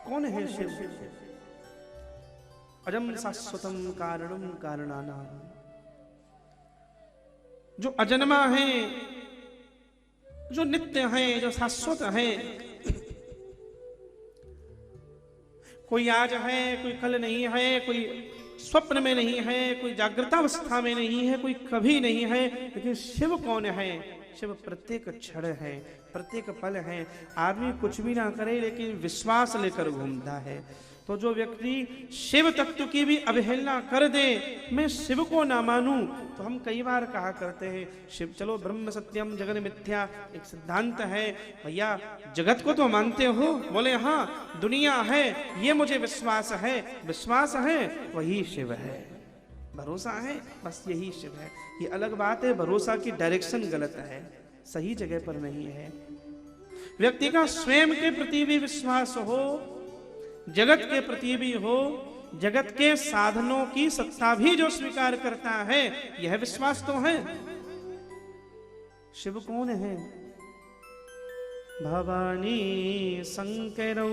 कौन है शिव? अजम शाश्वतम कारणम कारणानाम, जो अजन्मा है, जो नित्य है, जो शाश्वत है। कोई आज है, कोई कल नहीं है, कोई स्वप्न में नहीं है, कोई जागृतावस्था में नहीं है, कोई कभी नहीं है। लेकिन शिव कौन है? शिव प्रत्येक क्षण है, प्रत्येक पल है। आदमी कुछ भी ना करे लेकिन विश्वास लेकर घूमता है। तो जो व्यक्ति शिव तत्व की भी अवहेलना कर दे, मैं शिव को ना मानूं, तो हम कई बार कहा करते हैं शिव चलो ब्रह्म सत्यम जगन मिथ्या एक सिद्धांत है, भैया जगत को तो मानते हो? बोले हाँ, दुनिया है ये मुझे विश्वास है। विश्वास है वही शिव है, भरोसा है बस यही शिव है। ये अलग बात है, भरोसा की डायरेक्शन गलत है, सही जगह पर नहीं है। व्यक्ति का स्वयं के प्रति भी विश्वास हो, जगत के प्रति भी हो, जगत के साधनों की सत्ता भी जो स्वीकार करता है, यह विश्वास तो है। शिव कौन है? भवानी शंकरौ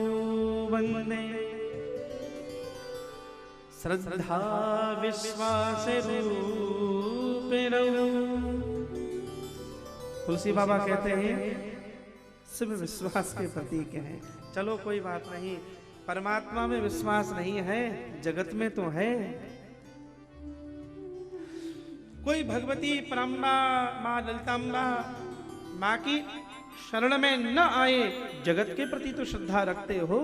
वंदे श्रद्धा विश्वास रूपिणौ। तुलसी बाबा कहते हैं शिव विश्वास के प्रतीक हैं। चलो कोई बात नहीं, परमात्मा में विश्वास नहीं है, जगत में तो है। कोई भगवती परम्बा मां ललितांबा मां की शरण में न आए, जगत के प्रति तो श्रद्धा रखते हो।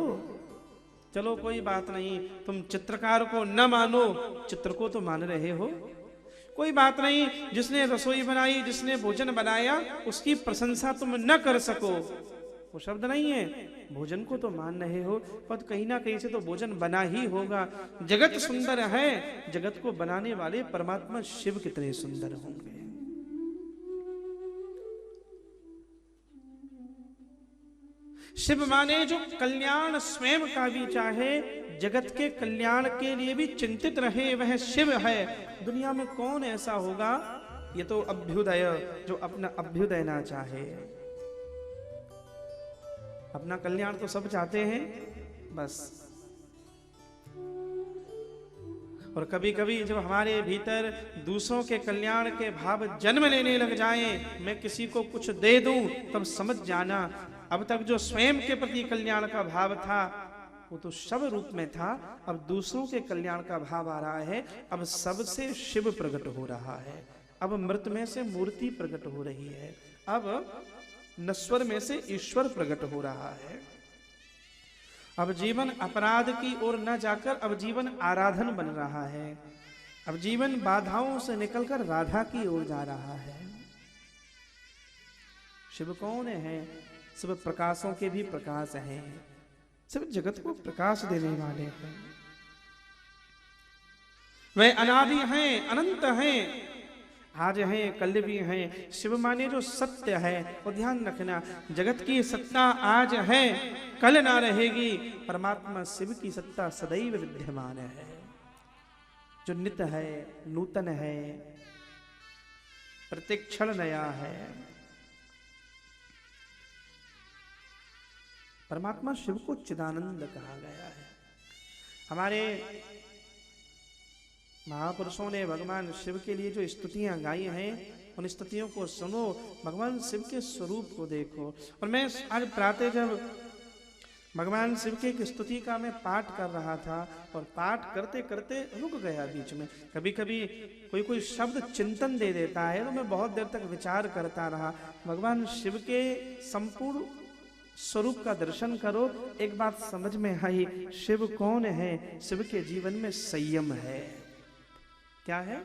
चलो कोई बात नहीं, तुम चित्रकार को न मानो, चित्र को तो मान रहे हो। कोई बात नहीं, जिसने रसोई बनाई, जिसने भोजन बनाया, उसकी प्रशंसा तुम न कर सको, वो शब्द नहीं है। भोजन को तो मान रहे हो, पर कहीं ना कहीं से तो भोजन बना ही होगा। जगत सुंदर है, जगत को बनाने वाले परमात्मा शिव कितने सुंदर होंगे। शिव माने जो कल्याण स्वयं का भी चाहे, जगत के कल्याण के लिए भी चिंतित रहे, वह शिव है। दुनिया में कौन ऐसा होगा? ये तो अभ्युदय, जो अपना अभ्युदय ना चाहे। अपना कल्याण तो सब चाहते हैं बस। और कभी कभी जब हमारे भीतर दूसरों के कल्याण के भाव जन्म लेने लग जाएं, मैं किसी को कुछ दे दूं, तब समझ जाना अब तक जो स्वयं के प्रति कल्याण का भाव था वो तो शव रूप में था, अब दूसरों के कल्याण का भाव आ रहा है। अब सबसे शिव प्रकट हो रहा है, अब मृत में से मूर्ति प्रकट हो रही है, अब नश्वर में से ईश्वर प्रकट हो रहा है। अब जीवन अपराध की ओर न जाकर अब जीवन आराधन बन रहा है। अब जीवन बाधाओं से निकलकर राधा की ओर जा रहा है। शिव कौन है? शिव प्रकाशों के भी प्रकाश हैं, शिव जगत को प्रकाश देने वाले हैं। वे अनादि हैं, अनंत हैं, आज हैं कल भी हैं। शिव माने जो सत्य है, और ध्यान रखना जगत की सत्ता आज है कल ना रहेगी, परमात्मा शिव की सत्ता सदैव विद्यमान है, जो नित्य है, नूतन है, प्रत्येक क्षण नया है। परमात्मा शिव को चिदानंद कहा गया है। हमारे महापुरुषों ने भगवान शिव के लिए जो स्तुतियां गाई हैं, उन स्तुतियों को सुनो, भगवान शिव के स्वरूप को देखो। और मैं आज प्रातः जब भगवान शिव की एक स्तुति का मैं पाठ कर रहा था, और पाठ करते करते रुक गया बीच में। कभी कभी कोई शब्द चिंतन दे देता है, तो मैं बहुत देर तक विचार करता रहा। भगवान शिव के संपूर्ण स्वरूप का दर्शन करो, एक बात समझ में आई, शिव कौन है? शिव के जीवन में संयम है। क्या है?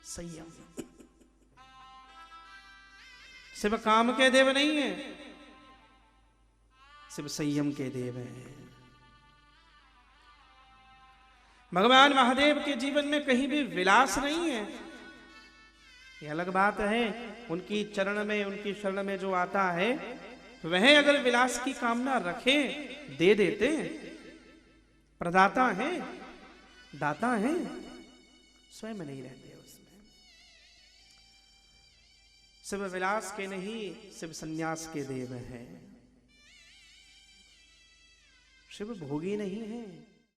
संयम। शिव काम के देव नहीं है, शिव संयम के देव हैं। भगवान महादेव के जीवन में कहीं भी विलास नहीं है, ये अलग बात है। उनकी चरण में, उनकी शरण में जो आता है, वह अगर विलास की कामना रखे, दे देते। प्रदाता है, दाता है, स्वयं नहीं रहते उसमें। शिव विलास के नहीं, शिव संन्यास के देव हैं। शिव भोगी नहीं है।